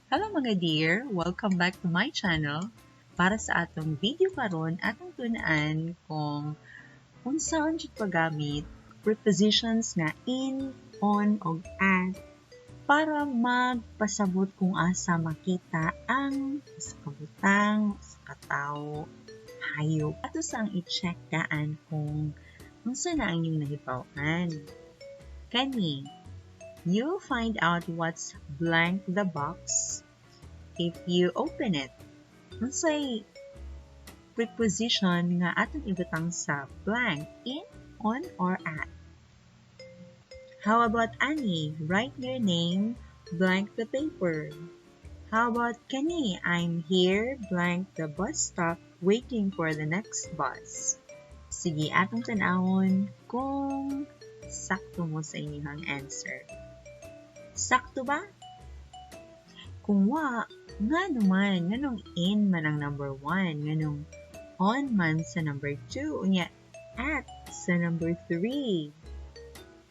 Hello mga dear! Welcome back to my channel. Para sa atong video karon, atong tunaan kung unsaon jud paggamit prepositions nga in, on, og at para magpasabot kung asa makita ang sa kabutang, sa katawo, hayop. Ato sang i-check daan kung unsa na ang inyong nahibaw-an. Kani, you'll find out what's blank the box if you open it. Unsay preposition nga atong ibutang sa blank, in, on, or at. How about Annie? Write your name, blank the paper. How about Kenny? I'm here, blank the bus stop, waiting for the next bus. Sige, atong tanawon kung sakto mo sa inyong answer. Sakto ba? Kung wa, nga naman, nganong in man ang number 1, nganong on man sa number 2, unya at sa number 3,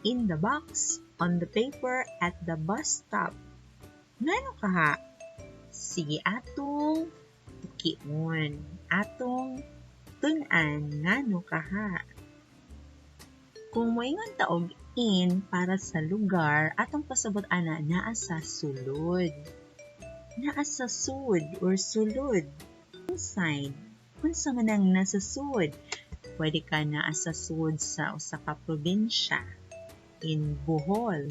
in the box, on the paper, at the bus stop. Ngano kaha? Sige, atong tukion, atong tunan, ngano kaha? Kung moingon ta og in para sa lugar, atong pasabot ana naa sa sulod. Naa sa sud or sulod. Inside, unsa man ang nasa sud? Pwede ka naa sa sud sa usa ka probinsya in Bohol.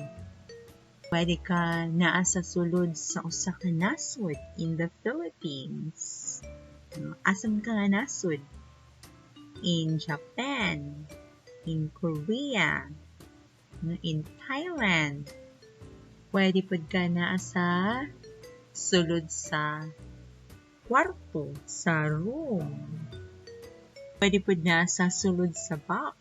Pwede ka naa sa sulod sa usa ka nasud in the Philippines. Asam ka nga nasud? In Japan, in Korea, in Thailand. Pwede pud ka naa sa sulod sa kwarto, sa room. Pwede po na sa sulod sa box.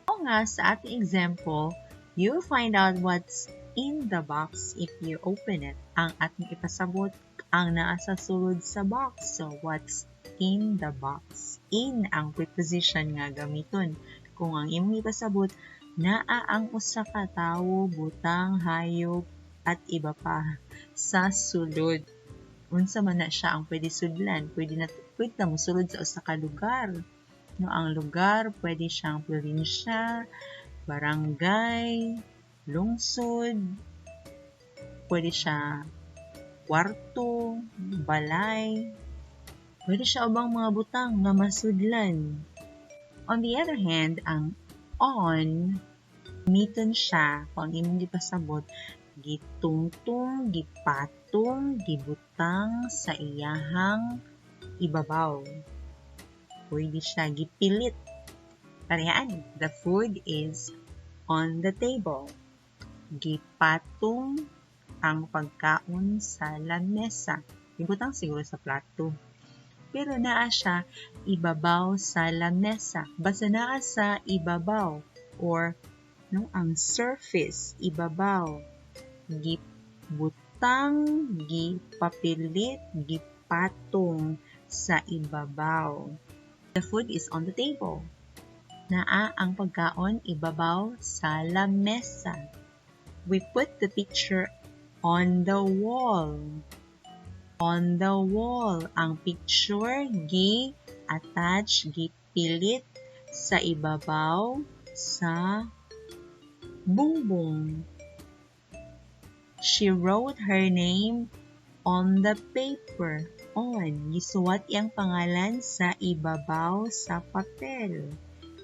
O nga, sa ating example, you'll find out what's in the box if you open it. Ang ating ipasabot, ang naa sa sulod sa box. So, what's in the box? In ang preposition nga gamiton. Kung ang imong ipasabot, naa ang usa ka tawo, butang, hayop, at iba pa sa sulod. Unsa man na siya ang pwede sudlan, pwede na mo sulod sa usa ka lugar. No, ang lugar pwede siyang probinsya, barangay, lungsod, pwede siya kwarto, balay, pwede siya ubang mga butang nga masudlan. On the other hand, ang on, gamiton siya kung imong gipasabot, gitungtong, gipatong, gibutang sa iyahang ibabaw. Pwede siya gipilit. Parehaan, the food is on the table. Gipatong ang pagkaon sa lamesa. Gibutang siguro sa plato. Pero naa siya ibabaw sa lamesa. Basta naa sa ibabaw or no, ang surface, ibabaw. Gibutang, gipapilit, gipatong sa ibabaw. The food is on the table. Naa ang pagkaon ibabaw sa lamesa. We put the picture on the wall. On the wall. Ang picture gi-attach, gipilit sa ibabaw sa bungbong. She wrote her name on the paper. On. Gisuwat iyang pangalan sa ibabaw sa papel.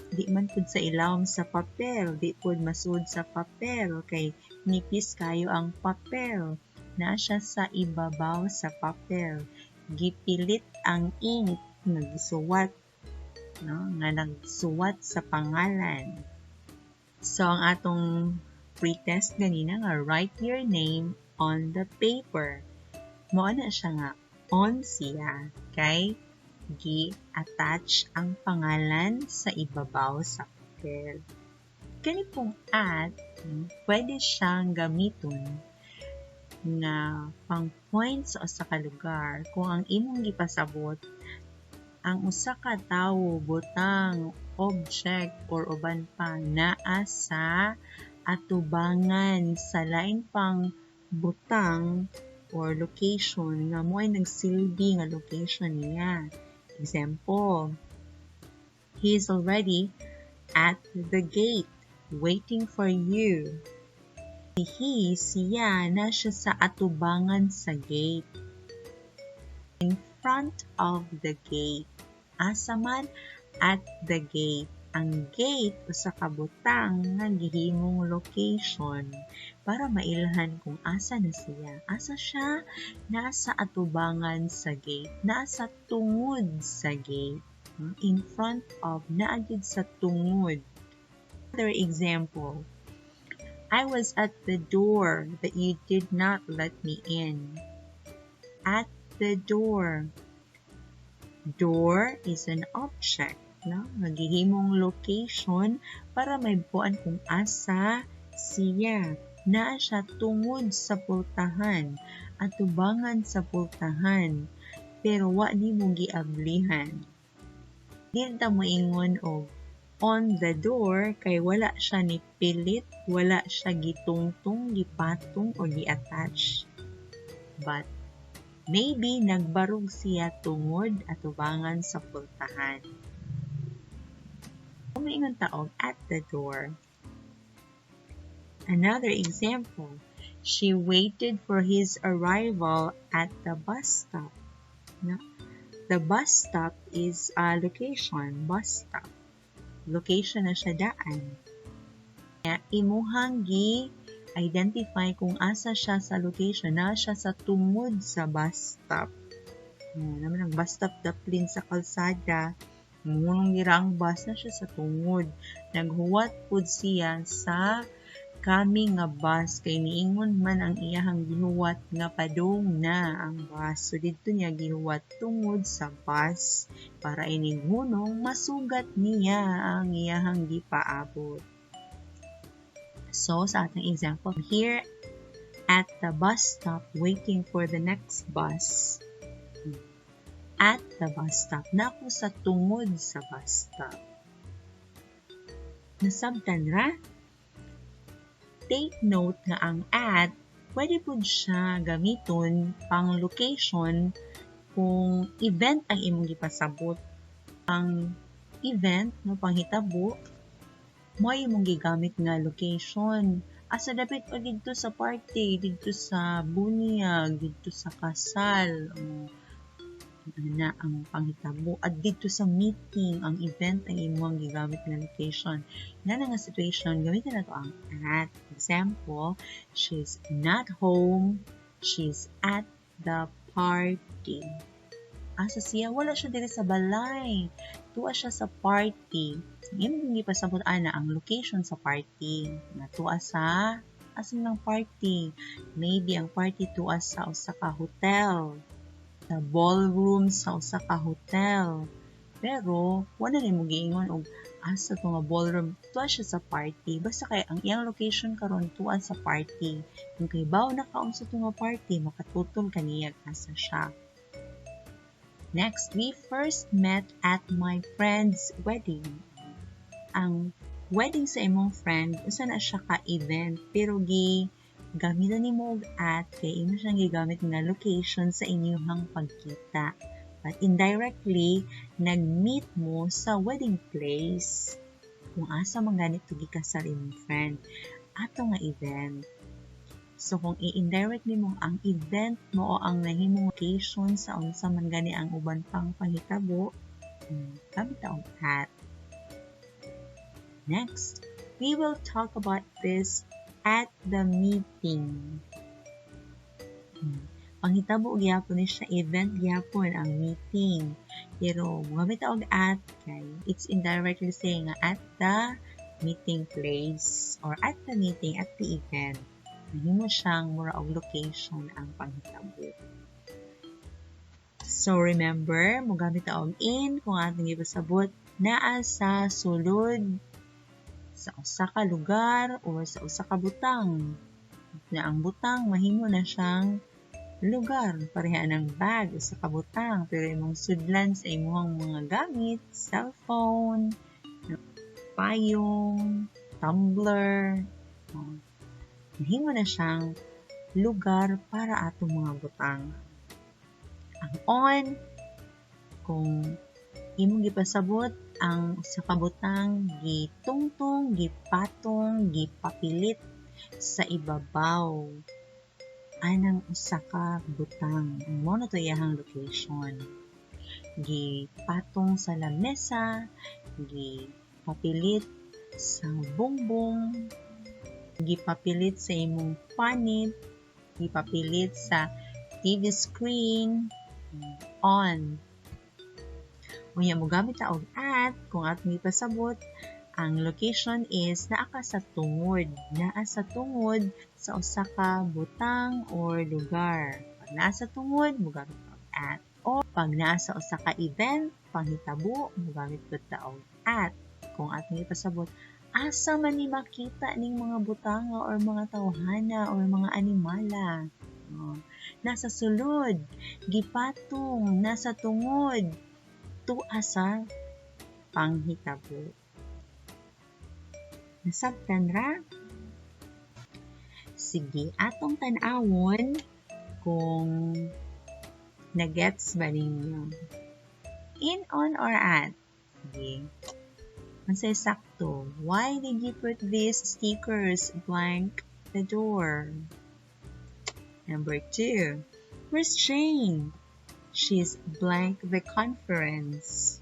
Di man pud sa ilawom sa papel. Di pud masud sa papel. Kay nipis kayo ang papel. Naa siya sa ibabaw sa papel. Gipilit ang ink. Nagsuwat. No? Nga nagsuwat sa pangalan. So, ang atong pretest ganina nga, write your name on the paper. Mao na siya nga, on siya. Kay, gi-attach ang pangalan sa ibabaw sa papel. Kani pong at, pwede siyang gamiton nga pang point sa usa ka lugar. Kung ang imong gipasabot, ang usa ka tawo, butang, object, or uban pa naa sa atubangan sa lain pang butang or location nga mo ay nagsilbi nga location niya. Example, he is already at the gate waiting for you. Siya, na siya sa atubangan sa gate. In front of the gate. Asa man at the gate. Ang gate usa ka butang nga gihimong location para mailhan kung asa na siya. Asa siya? Nasa atubangan sa gate. Nasa tungod sa gate. In front of, naagid sa tungod. Another example. I was at the door, but you did not let me in. At the door. Door is an object, no? Magihimong location para may buuan kung asa siya. Naa siya tungod sa pultahan, atubangan sa pultahan, pero wa ni mo giablihan. Dili ta moingon og on the door kay wala siya ni pilit, wala siya gitungtong, gipatong o gi-attach. But maybe nagbarog siya tungod atubangan sa pultahan. Umingon taog at the door. Another example, she waited for his arrival at the bus stop. No? The bus stop is a location, bus stop. Location na siya daan. Imuhang gi-identify kung asa siya sa location, na siya sa tungod sa bus stop. Naman ang bus stop daplin sa kalsada, munong girang bus na siya sa tungod. Naghuwat pud siya sa coming nga bus, kay niingon man ang iyahang gihuwat nga padung na ang bus. So dito niya gihuwat tungod sa bus para ining hunong masugat niya ang iyahang gipaabot. So sa atong example, here at the bus stop waiting for the next bus. At the bus stop, naku sa tungod sa bus stop. Nasabtan ra? Take note nga ang at, pwede po siya gamiton pang location kung event ang imong gipasabot. Ang event, no, panghitabo, mo imong gigamit nga location. Asa dapat o dito sa party, dito sa bunyag, dito sa kasal, na ang panghitabo, at dito sa meeting, ang event ang imong gigamit nga location. Na nga situation, gamitin na to ang at. Example, she's not home, she's at the party. Asa siya? Wala siya dito sa balay. Tuwa siya sa party. Imong gipasabot ana ang location sa party. Natuwa sa asan ng party. Maybe ang party tuwa sa usa ka hotel. Sa ballroom sa usa ka hotel. Pero wala na mo giingon og asa to nga ballroom, tuwa siya sa party. Basta kay ang iyang location karon tuwa sa party. Kung kay baw na kaon sa to nga party, makatutol kaniya asa siya. Next, we first met at my friend's wedding. Ang wedding sa imong friend, usa na siya ka event, pero gamitan nimo og at kay imo siyang gigamit nga location sa inyong pagkita. But indirectly, nag-meet mo sa wedding place. Kung asa man ganito gikasal imong friend, ato nga event. So kung i-indirect nimo ang event mo o ang nahimong location sa unsa man gani ang uban pang panghitabo, gamit ang at. Next, we will talk about this at the meeting. Panghitabo gyapon ni siya, event gyapon ang meeting. Pero gamit og at kay it's indirectly saying at the meeting place or at the meeting, at the event. Nahimo siyang mura og location ang panghitabo. So remember, mo gamit og in kung atong gipasabot naa sa sulod sa usa ka lugar o sa usa ka butang. Na ang butang mahimo na siyang lugar, pareha ng bag usa ka butang, pero imong sudlan sa imong mga gamit, cellphone, payong, tumbler, mahimo na siyang lugar para atong mga butang. Ang on, kung imong gipasabot ang usa ka butang gitungtong, gipatong, gipapilit sa ibabaw anang usa ka butang. Mao na to iyahang location. Gipatong sa lamesa, gipapilit sa bongbong, gipapilit sa imong panit, gipapilit sa TV screen, on. Unya mo gamit ta og at kung atong ipasabot ang location is naa ka sa tungod. Naa sa tungod sa usa ka butang or lugar. Pag naa sa tungod, mo gamit ta og at. O pag naa sa usa ka event, panghitabo, mo gamit pud ta og at. Kung atong ipasabot, asa man ni makita ning mga butanga or mga tawhana or mga animala. Nasa sulod, gipatong, nasa tungod, tuwa sa panghitabo. Nasabtan ra? Sige, atong tan-awon kung na-gets ba ninyo. In, on, or at? Sige. Mansay sakto. Why did you put these stickers blank the door? Number 2. Where's Jane? She's blank the conference.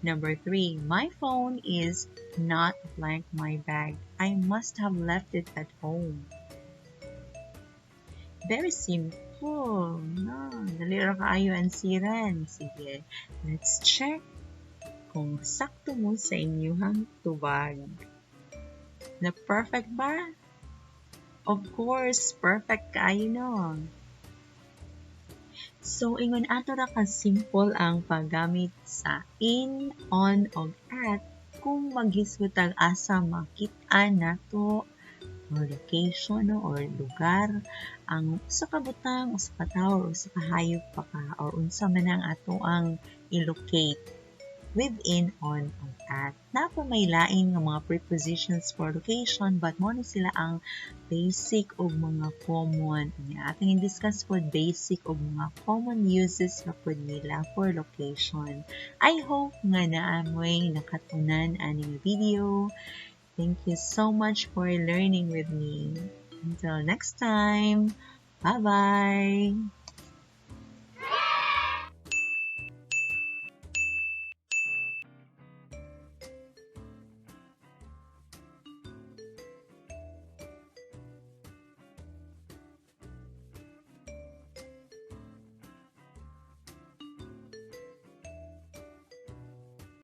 Number 3. My phone is not blank my bag. I must have left it at home. Very simple. No, dali ra kaayo ansiran. Sige, let's check kung sakto mo sa inyong tubag. Na perfect ba? Of course, perfect kaayo no. So, ingon ato ra ka simple ang paggamit sa in, on, og at kung maghisgutag asa makit-an nato or location no, or lugar ang usa ka butang, usa ka tawo, usa ka hayop pa ka or unsa man ang ato ang i-locate with in, on, og at. Napo may lain nga mga prepositions for location but mo na sila ang basic o mga common. Ating i-discuss po basic o mga common uses na po nila for location. I hope nga naamoy nakatunan aning video. Thank you so much for learning with me. Until next time, bye-bye!